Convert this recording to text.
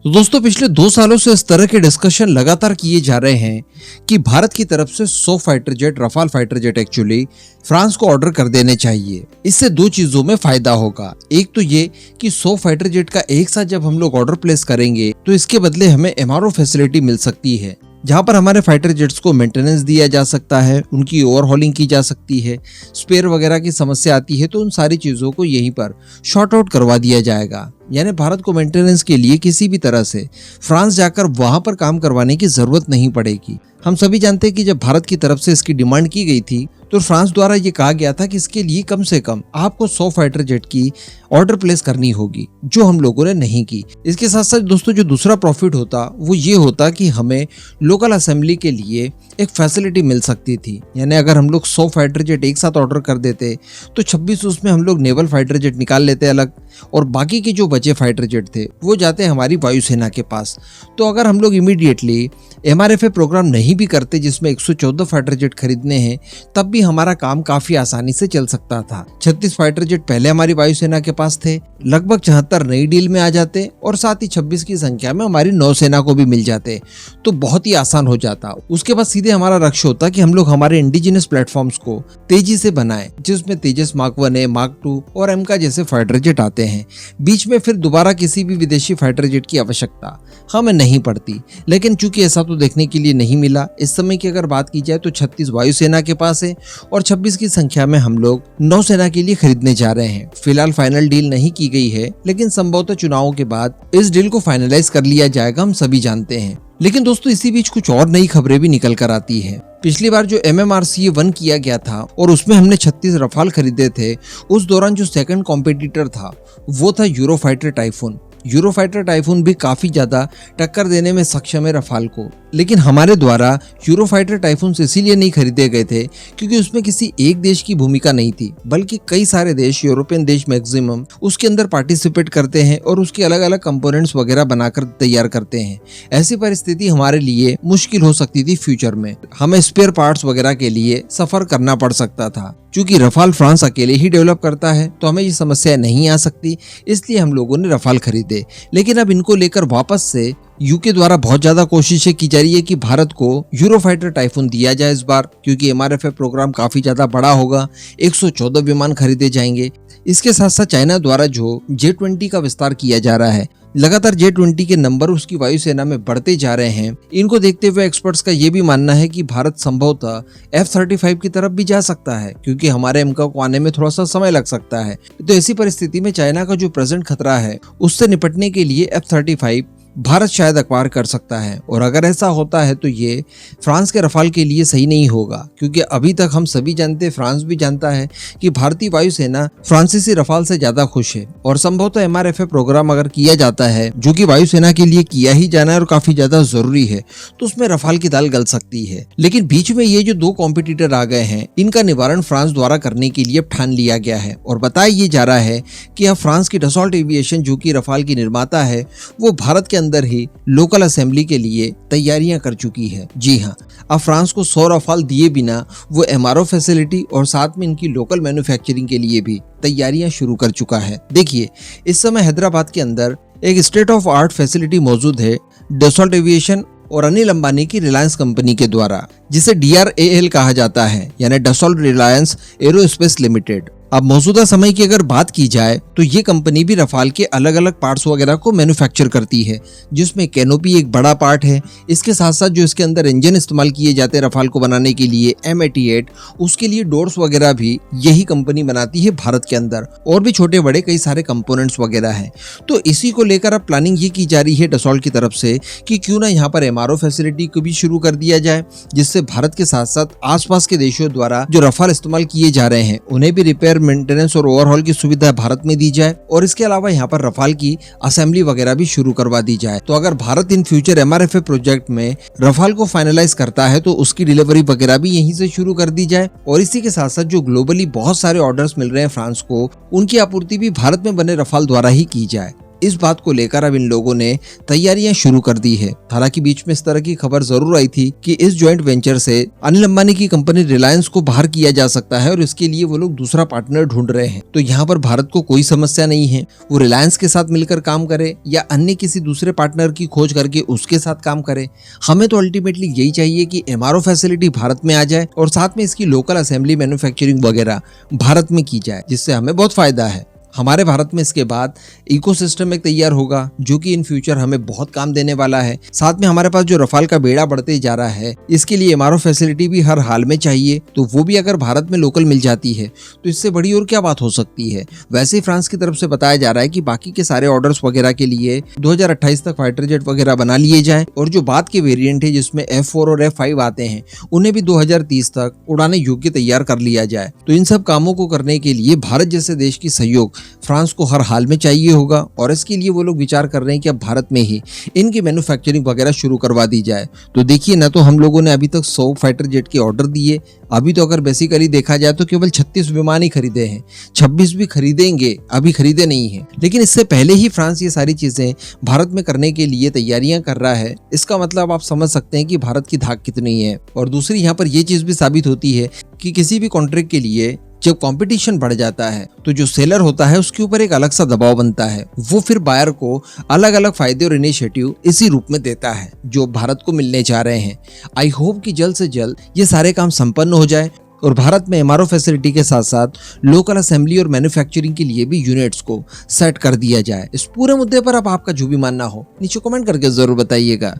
तो दोस्तों पिछले 2 सालों से इस तरह के डिस्कशन लगातार किए जा रहे हैं कि भारत की तरफ से 100 fighter jet, Rafale fighter jet actually France को ऑर्डर कर देने चाहिए। इससे 2 चीजों में फायदा होगा। एक तो ये कि 100 फाइटर जेट का एक साथ जब हम लोग ऑर्डर प्लेस करेंगे तो इसके बदले हमें एमआरओ फैसिलिटी मिल सकती है, जहां पर हमारे फाइटर जेट्स को मेंटेनेंस दिया जा सकता है, उनकी ओवरहॉलिंग की जा सकती है, स्पेयर वगैरह की समस्या आती है तो उन सारी चीजों को यहीं पर शॉर्ट आउट करवा दिया जाएगा। यानी भारत को मेंटेनेंस के लिए किसी भी तरह से फ्रांस जाकर वहां पर काम करवाने की जरूरत नहीं पड़ेगी। हम सभी जानते हैं कि जब भारत की तरफ से इसकी डिमांड की गई थी तो फ्रांस द्वारा ये कहा गया था कि इसके लिए कम से कम आपको 100 फाइटर जेट की ऑर्डर प्लेस करनी होगी, जो हम लोगों ने नहीं की। इसके साथ साथ दोस्तों जो दूसरा प्रॉफिट होता वो ये होता कि हमें लोकल असेंबली के लिए एक फैसिलिटी मिल सकती थी। यानी अगर हम लोग 100 फाइटर जेट एक साथ ऑर्डर कर देते तो 26 उसमें हम लोग नेवल फाइटर जेट निकाल लेते अलग, और बाकी के जो बचे फाइटर जेट थे वो जाते हमारी वायुसेना के पास। तो अगर हम लोग इमीडिएटली एमआरएफए प्रोग्राम नहीं भी करते जिसमें 114 फाइटर जेट खरीदने हैं, तब भी हमारा काम काफी आसानी से चल सकता था। 36 फाइटर जेट पहले हमारी वायुसेना के पास थे, लगभग 74 नई डील में आ जाते और साथ ही 26 की संख्या में हमारी नौसेना को भी मिल जाते, तो बहुत ही आसान हो जाता। उसके बाद सीधे हमारा लक्ष्य होता कि हम लोग हमारे इंडिजिनस प्लेटफॉर्म्स को तेजी से बनाएं, जिसमें तेजस मार्क 1 है, मार्क 2 और एमका जैसे फाइटर जेट आते हैं। बीच में फिर दोबारा किसी भी विदेशी फाइटर जेट की आवश्यकता हमें नहीं पड़ती। लेकिन चूंकि ऐसा तो देखने के लिए नहीं मिला। इस समय की अगर बात की जाए तो 36 वायुसेना के पास है और 26 की संख्या में हम लोग नौसेना के लिए खरीदने जा रहे हैं। फिलहाल फाइनल डील नहीं की गई है, लेकिन संभवतः चुनावों के बाद इस डील को फाइनलाइज कर लिया जाएगा, हम सभी जानते हैं। लेकिन दोस्तों इसी बीच कुछ और नई खबरें भी निकल कर आती है। पिछली बार जो MMRCA 1 किया गया था और उसमें हमने 36 रफाल खरीदे थे, उस दौरान जो सेकंड कॉम्पिटिटर था वो था यूरोफाइटर टाइफून। यूरोफाइटर टाइफून भी काफी ज्यादा टक्कर देने में सक्षम है रफाल को, लेकिन हमारे द्वारा यूरोफाइटर टाइफून इसीलिए नहीं खरीदे गए थे क्योंकि उसमें किसी एक देश की भूमिका नहीं थी, बल्कि कई सारे देश, यूरोपियन देश मैक्सिमम उसके अंदर पार्टिसिपेट करते हैं और उसके अलग अलग कंपोनेंट्स वगैरह बनाकर तैयार करते हैं। ऐसी परिस्थिति हमारे लिए मुश्किल हो सकती थी फ्यूचर में, हमें स्पेयर पार्ट्स वगैरह के लिए सफर करना पड़ सकता था। क्योंकि रफाल फ्रांस अकेले ही डेवलप करता है तो हमें ये समस्या नहीं आ सकती, इसलिए हम लोगों ने रफाल खरीदे। लेकिन अब इनको लेकर वापस से यूके द्वारा बहुत ज्यादा कोशिशें की जा रही है कि भारत को यूरोफाइटर टाइफून दिया जाए इस बार, क्योंकि एमआरएफए प्रोग्राम काफी ज्यादा बड़ा होगा, 114 विमान खरीदे जाएंगे। इसके साथ साथ चाइना द्वारा जो J-20 का विस्तार किया जा रहा है, लगातार J-20 के नंबर उसकी वायुसेना में बढ़ते जा रहे हैं। इनको देखते हुए एक्सपर्ट्स का ये भी मानना है कि भारत संभवतः F-35 की तरफ भी जा सकता है, क्योंकि हमारे एमका को आने में थोड़ा सा समय लग सकता है। तो ऐसी परिस्थिति में चाइना का जो प्रेजेंट खतरा है उससे निपटने के लिए F-35 भारत शायद अक्वायर कर सकता है। और अगर ऐसा होता है तो ये फ्रांस के रफाल के लिए सही नहीं होगा, क्योंकि अभी तक हम सभी जानते हैं, फ्रांस भी जानता है कि भारतीय वायुसेना फ्रांसीसी रफाल से ज्यादा खुश है। और संभवतः एमआरएफए प्रोग्राम अगर किया जाता है, जो कि वायुसेना के लिए किया ही जाना है और काफी ज्यादा जरूरी है, तो उसमें रफाल की दाल गल सकती है। लेकिन बीच में ये जो 2 कॉम्पिटिटर आ गए हैं, इनका निवारण फ्रांस द्वारा करने के लिए ठान लिया गया है और बताया ये जा रहा है कि अब फ्रांस की डसॉल्ट एविएशन, जो कि रफाल की निर्माता है, वो भारत के अंदर ही लोकल असेंबली के लिए तैयारियां कर चुकी है। जी हां, अब फ्रांस को 100 रफाल दिए बिना वो एमआरओ फैसिलिटी और साथ में इनकी लोकल मैन्युफैक्चरिंग के लिए भी तैयारियां शुरू कर चुका है। देखिए, इस समय हैदराबाद के अंदर एक स्टेट ऑफ आर्ट फैसिलिटी मौजूद है डसॉल्ट एविएशन और अनिल अंबानी की रिलायंस कंपनी के द्वारा, जिसे DRAL कहा जाता है, यानी डसॉल्ट रिलायंस एरोस्पेस लिमिटेड। अब मौजूदा समय की अगर बात की जाए तो ये कंपनी भी रफाल के अलग अलग पार्ट्स वगैरह को मैन्युफैक्चर करती है, जिसमें कैनोपी एक बड़ा पार्ट है। इसके साथ साथ जो इसके अंदर इंजन इस्तेमाल किए जाते हैं रफाल को बनाने के लिए, M88, उसके लिए डोर्स वगैरह भी यही कंपनी बनाती है भारत के अंदर, और भी छोटे बड़े कई सारे कंपोनेंट्स वगैरह हैं। तो इसी को लेकर अब प्लानिंग ये की जा रही है डसॉल्ट की तरफ से कि क्यों ना यहाँ पर एमआरओ फैसिलिटी को भी शुरू कर दिया जाए, जिससे भारत के साथ साथ आसपास के देशों द्वारा जो रफाल इस्तेमाल किए जा रहे हैं उन्हें भी रिपेयर, मेंटेनेंस और ओवरहॉल की सुविधा भारत में दी जाए, और इसके अलावा यहाँ पर रफाल की असेंबली वगैरह भी शुरू करवा दी जाए। तो अगर भारत इन फ्यूचर एमआरएफए प्रोजेक्ट में रफाल को फाइनलाइज करता है तो उसकी डिलीवरी वगैरह भी यहीं से शुरू कर दी जाए, और इसी के साथ साथ जो ग्लोबली बहुत सारे ऑर्डर्स मिल रहे हैं फ्रांस को, उनकी आपूर्ति भी भारत में बने रफाल द्वारा ही की जाए। इस बात को लेकर अब इन लोगों ने तैयारियां शुरू कर दी है। हालांकि बीच में इस तरह की खबर जरूर आई थी कि इस जॉइंट वेंचर से अनिल अंबानी की कंपनी रिलायंस को बाहर किया जा सकता है और इसके लिए वो लोग दूसरा पार्टनर ढूंढ रहे हैं। तो यहाँ पर भारत को कोई समस्या नहीं है, वो रिलायंस के साथ मिलकर काम करे या अन्य किसी दूसरे पार्टनर की खोज करके उसके साथ काम करे। हमें तो अल्टीमेटली यही चाहिए कि एमआरओ फैसिलिटी भारत में आ जाए और साथ में इसकी लोकल असेंबली मैन्युफैक्चरिंग वगैरह भारत में की जाए, जिससे हमें बहुत फायदा है। हमारे भारत में इसके बाद इकोसिस्टम एक तैयार होगा जो कि इन फ्यूचर हमें बहुत काम देने वाला है। साथ में हमारे पास जो रफाल का बेड़ा बढ़ते जा रहा है, इसके लिए एमआरओ फैसिलिटी भी हर हाल में चाहिए, तो वो भी अगर भारत में लोकल मिल जाती है तो इससे बड़ी और क्या बात हो सकती है। वैसे ही फ्रांस की तरफ से बताया जा रहा है कि बाकी के सारे ऑर्डर्स वगैरह के लिए 2028 तक फाइटर जेट वगैरह बना लिए जाए और जो बाद के वेरिएंट है जिसमें F4 और F5 आते हैं उन्हें भी 2030 तक उड़ाने योग्य तैयार कर लिया जाए। तो इन सब कामों को करने के लिए भारत जैसे देश की सहयोग फ्रांस को हर हाल में चाहिए होगा और इसके लिए वो लोग विचार कर रहे हैं कि अब भारत में ही इनकी मैन्युफैक्चरिंग वगैरह शुरू करवा दी जाए। तो देखिए ना, तो हम लोगों ने अभी तक 100 फाइटर जेट के ऑर्डर दिए, अभी तो अगर बेसिकली देखा जाए तो केवल 36 विमान ही खरीदे हैं, 26 भी खरीदेंगे, अभी खरीदे नहीं है। लेकिन इससे पहले ही फ्रांस ये सारी चीजें भारत में करने के लिए तैयारियां कर रहा है। इसका मतलब आप समझ सकते हैं कि भारत की धाक कितनी है। और दूसरी यहाँ पर यह चीज भी साबित होती है कि किसी भी कॉन्ट्रैक्ट के लिए जब कंपटीशन बढ़ जाता है तो जो सेलर होता है उसके ऊपर एक अलग सा दबाव बनता है, वो फिर बायर को अलग अलग फायदे और इनिशिएटिव इसी रूप में देता है जो भारत को मिलने जा रहे हैं। आई होप कि जल्द से जल्द ये सारे काम संपन्न हो जाए और भारत में एमआरओ फैसिलिटी के साथ साथ लोकल असेंबली और मैन्युफैक्चरिंग के लिए भी यूनिट्स को सेट कर दिया जाए। इस पूरे मुद्दे पर अब आपका जो भी मानना हो नीचे कमेंट करके जरूर बताइएगा।